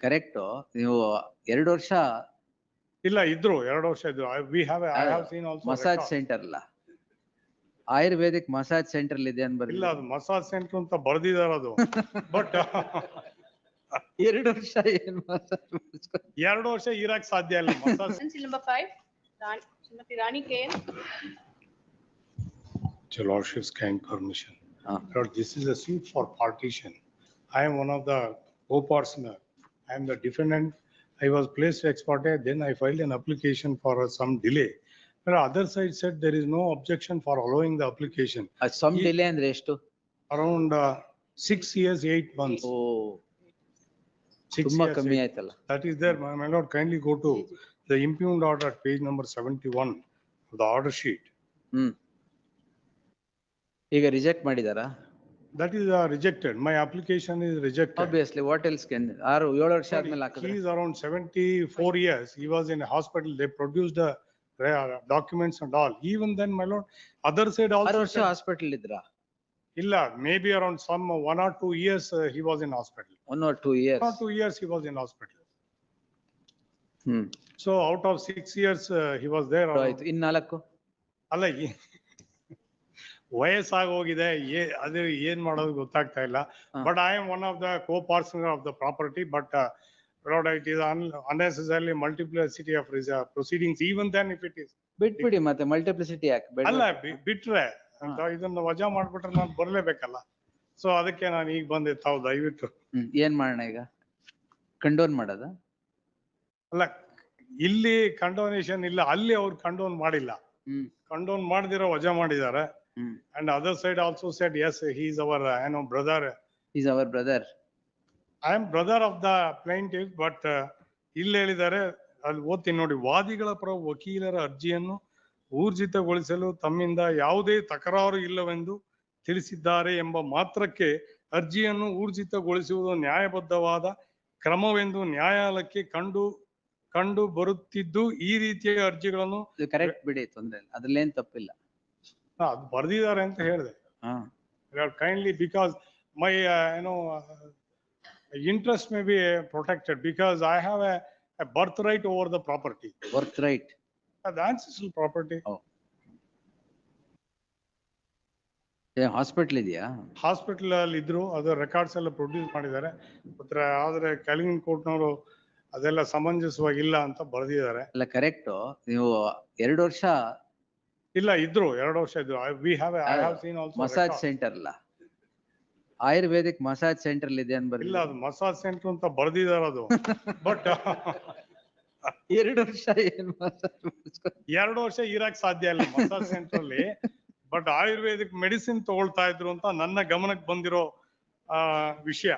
Correct. ನೀವು 2 ವರ್ಷ ಇಲ್ಲ ಇದ್ರು 2 ವರ್ಷ ಇದ್ರು. I have seen also massage record. Centre ಅಲ್ಲ, ಆಯುರ್ವೇದಿಕ್ ಮಸಾಜ್ ಸೆಂಟರ್ ಇದೆ ಇಲ್ಲ ಅನ್ಬರ್ಲಿಲ್ಲ. ಅದು ಮಸಾಜ್ ಸೆಂಟರ್ ಅಂತ ಬರ್ದಿದಾರ ಅದು. ಬಟ್ 2 ವರ್ಷ ಏನ್ ಮಸಾಜ್ ಮಾಡಿಸ್ಕೊ- 2 ವರ್ಷ ಇರಕ್ ಸಾಧ್ಯ ಇಲ್ಲ massage. Pencil number 5, Srimati Rani Kane. Your Lordship's kind permission. ಹಾ. Lord, this is a suit for partition. I am one of the co-partner. I am the defendant. I was placed ex parte, then I filed an application for some delay. But other side said there is no objection for allowing the application. Some delay ಅಂದ್ರೆ ಎಷ್ಟು? Around 6 years, 8 months. ಓ 6 ತುಂಬಾ years, ಕಮ್ಮಿ 8. ಆಯ್ತಲ್ಲ. That is there. My lord, kindly go to the impugned order at page number 71 of the order sheet. ಈಗ reject ಮಾಡಿದಾರಾ? That is rejected. My application is rejected. Obviously, what else can 7 ವರ್ಷ ಆದ್ಮೇಲೆ He ಹಾಕಿದ್ರೆ is around 74 years. He was in a hospital. They produced the documents and all. Even then, my lord, other side 6 also ವರ್ಷ said, hospital ಇದ್ರ? illa, maybe around some 1 or 2 years he was in hospital. 1 or 2 years. 1 or 2 years he was in hospital. Hmm. So out of 6 years he was there. ಆಯ್ತು. ಇನ್ 4? ಅಲ್ಲ ವಯಸ್ಸಾಗಿ ಹೋಗಿದೆ, ಅದು ಏನ್ ಮಾಡೋದು ಗೊತ್ತಾಗ್ತಾ ಇಲ್ಲ. But I am one of the co-partner of the property, but Lord, it is unnecessarily multiplicity of proceedings. Even then, if it is ಬಿಟ್ಬಿಡಿ, ಮತ್ತೆ ಮಲ್ಟಿಪ್ಲಿಸಿಟಿ ಯಾಕೆ ಬೇಡ? ಅಲ್ಲ ಬಿಟ್ರೆ ಇದನ್ನ ವಜಾ ಮಾಡ್ಬಿಟ್ರೆ ನಾನು ಬರ್ಲೇಬೇಕಲ್ಲ. ಸೊ ಅದಕ್ಕೆ ನಾನು ಈಗ ಬಂದೆ. ತಾವು ದಯವಿಟ್ಟು ಏನ್ ಮಾಡೋಣ ಈಗ? ಕಂಡೋನ್ ಮಾಡೋದ? ಅಲ್ಲ, ಇಲ್ಲಿ ಕಂಡೋನೇಷನ್ ಇಲ್ಲ, ಅಲ್ಲಿ ಅವ್ರು ಕಂಡೋನ್ ಮಾಡಿಲ್ಲ. ಕಂಡೋನ್ ಮಾಡದಿರೋ ವಜಾ ಮಾಡಿದ್ದಾರೆ. And other side also said, yes, he is our brother. He is our brother. I am brother of the plaintiff, but ಇಲ್ಲಿ ಹೇಳಿದ್ದಾರೆ, ಅಲ್ಲಿ ಓದ್ತೀನಿ ನೋಡಿ. ವಾದಿಗಳ ಪರ ವಕೀಲರ ಅರ್ಜಿಯನ್ನು ಊರ್ಜಿತಗೊಳಿಸಲು ತಮ್ಮಿಂದ ಯಾವುದೇ ತಕರಾರು ಇಲ್ಲವೆಂದು ತಿಳಿಸಿದ್ದಾರೆ ಎಂಬ ಮಾತ್ರಕ್ಕೆ ಅರ್ಜಿಯನ್ನು ಊರ್ಜಿತಗೊಳಿಸುವುದು ನ್ಯಾಯಬದ್ಧವಾದ ಕ್ರಮವೆಂದು ನ್ಯಾಯಾಲಯಕ್ಕೆ ಕಂಡು ಬರುತ್ತಿದ್ದು, ಈ ರೀತಿಯ ಅರ್ಜಿಗಳನ್ನು ಕರೆಕ್ಟ್ ಬಿಡಿ, ತೊಂದ್ರೆ ಇಲ್ಲ, ಅದ್ರಲ್ಲೇನ್ ತಪ್ಪಿಲ್ಲ. ಅದು ಬರ್ದಿದ್ದಾರೆ ಅಂತ ಹೇಳಿದೆ. Kindly, because my interest may be protected, because I have a birthright over the property. Birthright? The ancestral property. Hospital ಇದೆಯಾ? ಹಾಸ್ಪಿಟಲ್ ಅಲ್ಲಿ ಇದ್ರು, ಅದು ರೆಕಾರ್ಡ್ಸ್ ಎಲ್ಲ ಪ್ರೊಡ್ಯೂಸ್ ಮಾಡಿದ್ದಾರೆ. ಆದ್ರೆ ಕಲಿಂಗ್ ಕೋರ್ಟ್ನವರು ಅದೆಲ್ಲ ಸಮಂಜಸವಾಗಿಲ್ಲ ಅಂತ ಬರ್ದಿದ್ದಾರೆ. ಅಲ್ಲ ಕರೆಕ್ಟ್. ನೀವು 2 ವರ್ಷ ಇಲ್ಲ ಇದ್ರು, 2 ವರ್ಷ ಇದ್ರು. I have seen also massage centre ಅಲ್ಲ, ಆಯುರ್ವೇದಿಕ್ ಮಸಾಜ್ ಸೆಂಟರ್ ಇದೆ ಅನ್ಬರ್ಲಿಲ್ಲ. ಇಲ್ಲ, ಅದು ಮಸಾಜ್ ಸೆಂಟರ್ ಅಂತ ಬರ್ದಿದಾರ ಅದು. ಬಟ್ 2 ವರ್ಷ ಏನ್ ಮಸಾಜ್ ಮಾಡಿಸ್ಕೊ- 2 ವರ್ಷ ಇರಕ್ ಸಾಧ್ಯ ಇಲ್ಲ ಮಸಾಜ್ ಸೆಂಟರ್ ಅಲ್ಲಿ. ಬಟ್ ಆಯುರ್ವೇದಿಕ್ ಮೆಡಿಸಿನ್ ತಗೊಳ್ತಾ ಇದ್ರು ಅಂತ ನನ್ನ ಗಮನಕ್ಕೆ ಬಂದಿರೋ ವಿಷಯ.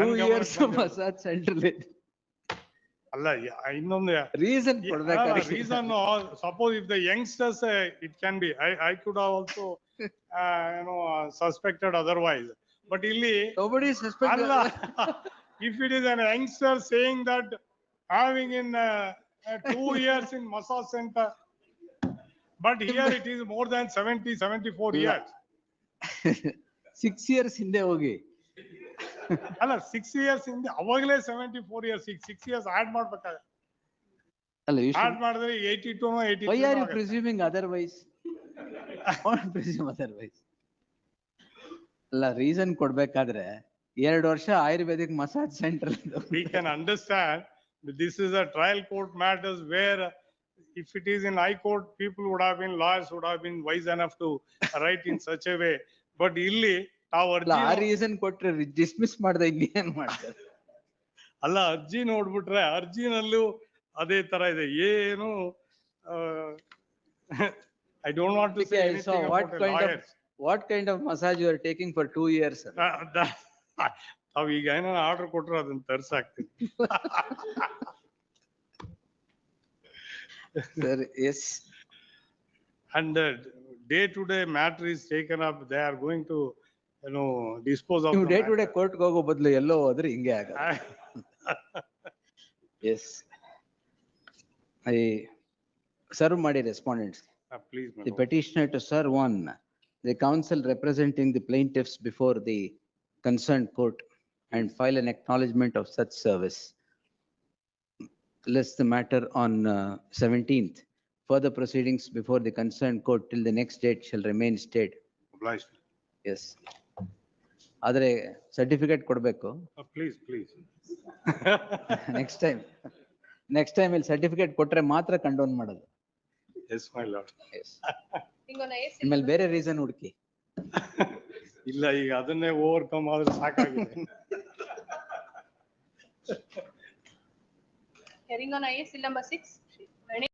2 years ಮಸಾಜ್ ಸೆಂಟರ್ ಇದೆ. ಅಲ್ಲ, ಇನ್ನೊಂದು reason ಕೊಡ್ಬೇಕಾಗಿತ್ತು. reason, suppose if the youngsters, it can be, I could have also suspected otherwise. But illi nobody suspect. alla, if it is an youngster saying that having in 2 years in massage center, but here it is more than 74 years. 6 years ಹಿಂದೆ ಹೋಗಿ. ಅಲ್ಲ, 6 years ಹಿಂದೆ ಅವಾಗಲೇ 74 years. 6 years add ಮಾಡ್ಬೇಕಾಗ. ಅಲ್ಲ, add ಮಾಡಿದ್ರೆ 82 no 83. Why are you presuming otherwise? Don't presume otherwise. ಅಲ್ಲ, reason ಕೊಡ್ಬೇಕಾದ್ರೆ 2 ವರ್ಷ Ayurvedic massage centre. We can understand this is a trial court matters where if it is in high court, people would have been, lawyers would have been wise enough to write in such a way. But ಇಲ್ಲಿ ನಾವು ಅರ್ಜಿ, ಆ reason ಕೊಟ್ರೆ dismiss ಮಾಡ್ದೆ ಇನ್ನೇನ್ ಮಾಡ್ತಾರೆ? ಅಲ್ಲ, ಅರ್ಜಿ ನೋಡ್ಬಿಟ್ರೆ ಅರ್ಜಿನಲ್ಲೂ ಅದೇ ತರ ಇದೆ. ಏನು I don't want to say anything about lawyers. What kind of massage you are taking for 2 years? ತಾವ್ ಈಗ ಏನೋ ಆರ್ಡರ್ ಕೊಟ್ರೆ ಅದನ್ನ ತರ್ಸಾಕ್ತೀನಿ. Sir, yes. And day-to-day matter is taken up. They are going to, dispose of. ನೀವು day-to-day court ಗೆ ಹೋಗೋ ಬದಲು ಎಲ್ಲೋ ಹೋದ್ರೆ ಹಿಂಗೆ ಆಗುತ್ತೆ. Yes. I serve ಮಾಡಿ respondents. Please, The petitioner to serve one, the counsel representing the plaintiffs before the concerned court and file an acknowledgement of such service. List the matter on 17th. Further proceedings before the concerned court till the next date shall remain stayed. Obliged. Yes. ಆದರೆ certificate ಕೊಡ್ಬೇಕು. Please, please. Next time ಇಲ್ಲಿ certificate ಕೊಟ್ರೆ ಮಾತ್ರ ಕಂಡೋನ್ ಮಾಡೋದು. Yes, my lord. Yes. Ringon A ಇನ್ಮೇಲೆ ಬೇರೆ reason ಹುಡುಕಿ. ಇಲ್ಲ, ಈಗ ಅದನ್ನೇ ಓವರ್ಕಮ್ ಆದ್ರೆ ಸಾಕಾಗಿದೆ. Hearing on IS bill number 6.